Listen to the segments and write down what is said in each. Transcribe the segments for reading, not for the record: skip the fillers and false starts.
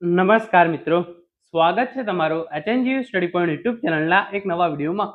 નમસ્કાર મિત્રો, સ્વાગત છે તમારું એચએનજીયુ સ્ટડી પોઈન્ટ યુટ્યુબ ચેનલના એક નવા વિડીયોમાં.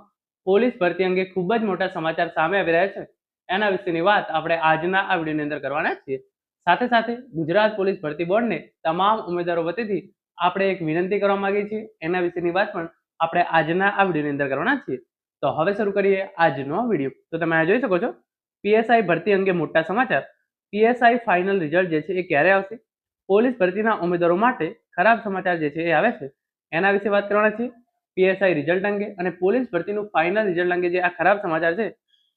પોલીસ ભરતી અંગે ખૂબ જ મોટા સમાચાર સામે આવી રહ્યા છે. એના વિશેની વાત આપણે આજના આ વિડીયોની અંદર કરવાના છીએ. સાથે સાથે ગુજરાત પોલીસ ભરતી બોર્ડને તમામ ઉમેદવારો વતીથી આપણે એક વિનંતી કરવા માંગીએ છીએ. એના વિશેની વાત પણ આપણે આજના આ વિડીયોની અંદર કરવાના છીએ. તો હવે શરૂ કરીએ આજનો વિડીયો. તો તમે આ જોઈ શકો છો, પીએસઆઈ ભરતી અંગે મોટા સમાચાર. પીએસઆઈ ફાઇનલ રિઝલ્ટ જે છે એ ક્યારે આવશે? પોલીસ ભરતીના ઉમેદવારો માટે ખરાબ સમાચાર જે છે એ આવે છે, એના વિશે વાત કરવાના છીએ. પીએસઆઈ રિઝલ્ટ અંગે અને પોલીસ ભરતીનું ફાઇનલ રિઝલ્ટ અંગે જે આ ખરાબ સમાચાર છે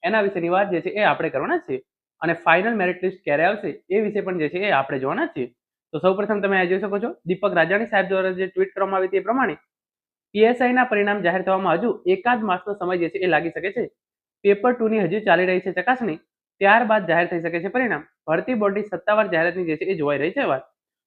એના વિશેની વાત જે છે એ આપણે કરવાના છીએ. અને ફાઇનલ મેરિટ લિસ્ટ ક્યારે આવશે એ વિશે પણ જે છે એ આપણે જોવાના છીએ. તો સૌપ્રથમ તમે આ જોઈ શકો છો, દીપક રાજાણી સાહેબ દ્વારા જે ટ્વીટ કરવામાં આવી તે પ્રમાણે પીએસઆઈના પરિણામ જાહેર થવામાં હજુ એકાદ માસનો સમય જે છે એ લાગી શકે છે. પેપર 2 ની હજુ ચાલી રહી છે ચકાસણી, ત્યારબાદ જાહેર થઈ શકે છે પરિણામ. ભરતી બોર્ડની સત્તાવાર જાહેરાતની જે છે એ જોવાઈ રહી છે વાત.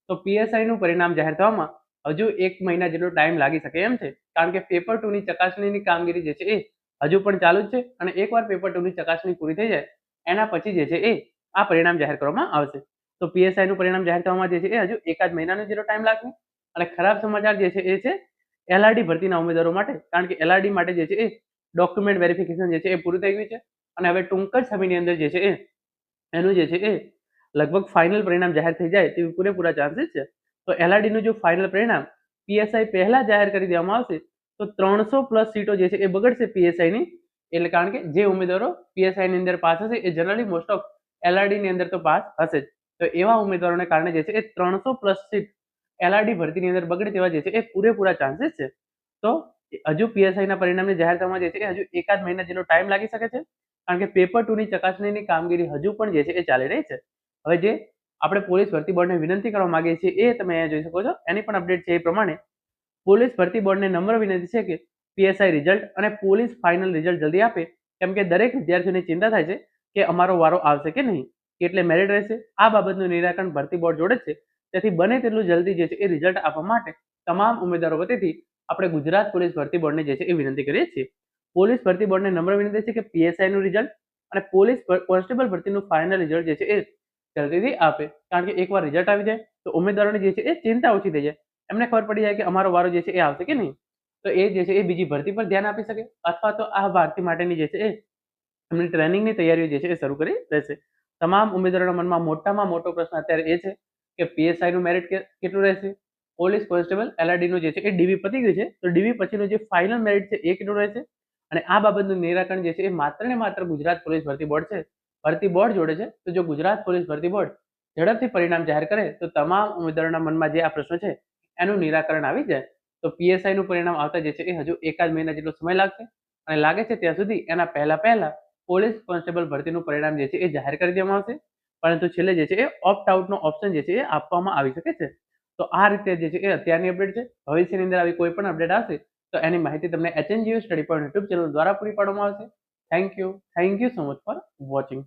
તો પીએસઆઈ નું પરિણામ જાહેર થવામાં હજુ 1 મહિના જેટલો ટાઈમ લાગી શકે એમ છે, કારણ કે પેપર 2 ની ચકાસણીની કામગીરી જે છે એ હજુ પણ ચાલુ જ છે. અને એકવાર પેપર 2 ની ચકાસણી પૂરી થઈ જાય એના પછી જે છે એ આ પરિણામ જાહેર કરવામાં આવશે. તો પીએસઆઈ નું પરિણામ જાહેર થવામાં જે છે એ હજુ એકાદ મહિનાનો જેટલો ટાઈમ લાગશે. અને ખરાબ સમાચાર જે છે એ છે એલઆરડી ભરતીના ઉમેદવારો માટે, કારણ કે એલઆરડી માટે જે છે એ ડોક્યુમેન્ટ વેરિફિકેશન જે છે એ પૂરું થઈ ગયું છે. અને હવે ટૂંક જ સમયની અંદર જે છે એ એનું જે છે એ લગભગ ફાઇનલ પરિણામ જાહેર થઈ જાય તેવી પૂરેપૂરા ચાન્સીસ છે. તો એલઆરડીનું જો ફાઇનલ પરિણામ પીએસઆઈ પહેલા જાહેર કરી દેવામાં આવશે તો 300+ સીટો જે છે એ બગડશે પીએસઆઈની. એટલે કારણ કે જે ઉમેદવારો પીએસઆઈની અંદર પાસ હશે એ જનરલી મોસ્ટ ઓફ એલઆરડીની અંદર તો પાસ હશે જ. તો એવા ઉમેદવારોને કારણે જે છે એ 300+ સીટ એલઆરડી ભરતીની અંદર બગડે તેવા જે છે એ પૂરેપૂરા ચાન્સીસ છે. તો હજુ પીએસઆઈના પરિણામને જાહેર થવામાં જે છે એ હજુ એકાદ મહિના જેટલો ટાઈમ લાગી શકે છે, કારણ કે પેપર 2 ની ચકાસણીની કામગીરી હજુ પણ જે છે એ ચાલી રહી છે. હવે જે આપણે પોલીસ ભરતી બોર્ડને વિનંતી કરવા માંગીએ છીએ એ તમે અહીંયા જોઈ શકો છો, એની પણ અપડેટ છે એ પ્રમાણે પોલીસ ભરતી બોર્ડને નમ્ર વિનંતી છે કે પીએસઆઈ રિઝલ્ટ અને પોલીસ ફાઇનલ રિઝલ્ટ જલ્દી આપે, કેમ કે દરેક વિદ્યાર્થીઓને ચિંતા થાય છે કે અમારો વારો આવશે કે નહીં, કેટલે મેરિટ રહેશે. આ બાબતનું નિરાકરણ ભરતી બોર્ડ જોડે છે. તેથી બને તેટલું જલ્દી જે છે એ રિઝલ્ટ આપવા માટે તમામ ઉમેદવારો વતીથી આપણે ગુજરાત પોલીસ ભરતી બોર્ડને જે છે એ વિનંતી કરીએ છીએ. પોલીસ ભરતી બોર્ડને નમ્ર વિનંતી છે કે પીએસઆઈ નું રિઝલ્ટ અને પોલીસ કોન્સ્ટેબલ ભરતીનું ફાઇનલ રિઝલ્ટ જે છે એ જલ્દીથી આપે, કારણ કે એકવાર રિઝલ્ટ આવી જાય તો ઉમેદવારોની જે છે એ ચિંતા ઓછી થઈ જાય. એમને ખબર પડી જાય કે અમારો વારો જે છે એ આવશે કે નહીં. તો એ જે છે એ બીજી ભરતી પર ધ્યાન આપી શકે, અથવા તો આ ભરતી માટેની જે છે એ એમની ટ્રેનિંગની તૈયારીઓ જે છે એ શરૂ કરી રહેશે. તમામ ઉમેદવારોના મનમાં મોટામાં મોટો પ્રશ્ન અત્યારે એ છે કે પીએસઆઈ નું મેરિટ કેટલું રહેશે, પોલીસ કોન્સ્ટેબલ એલઆરડી નું જે છે એ ડીવી પતી ગયું છે તો ડીવી પછીનું જે ફાઇનલ મેરિટ છે એ કેટલું રહેશે. અને આ બાબતનું નિરાકરણ જે છે એ માત્ર ને માત્ર ગુજરાત પોલીસ ભરતી બોર્ડ છે, ભરતી બોર્ડ જોડે છે. તો જો ગુજરાત પોલીસ ભરતી બોર્ડ ઝડપથી પરિણામ જાહેર કરે તો તમામ ઉમેદવારોના મનમાં જે આ પ્રશ્ન છે એનું નિરાકરણ આવી જાય. તો પીએસઆઈ નું પરિણામ આવતા જે છે એ હજુ એકાદ મહિના જેટલો સમય લાગશે, અને લાગે છે ત્યાં સુધી એના પહેલા પોલીસ કોન્સ્ટેબલ ભરતીનું પરિણામ જે છે એ જાહેર કરી દેવામાં આવશે. પરંતુ છેલ્લે જે છે એ ઓપ્ટ આઉટનો ઓપ્શન જે છે એ આપવામાં આવી શકે છે. તો આ રીતે જે છે એ અત્યારની અપડેટ છે. ભવિષ્યની અંદર આવી કોઈ પણ અપડેટ આવશે તો એની માહિતી તમને HNGU study point YouTube channel દ્વારા પૂરી પાડવામાં આવશે. Thank you so much for watching.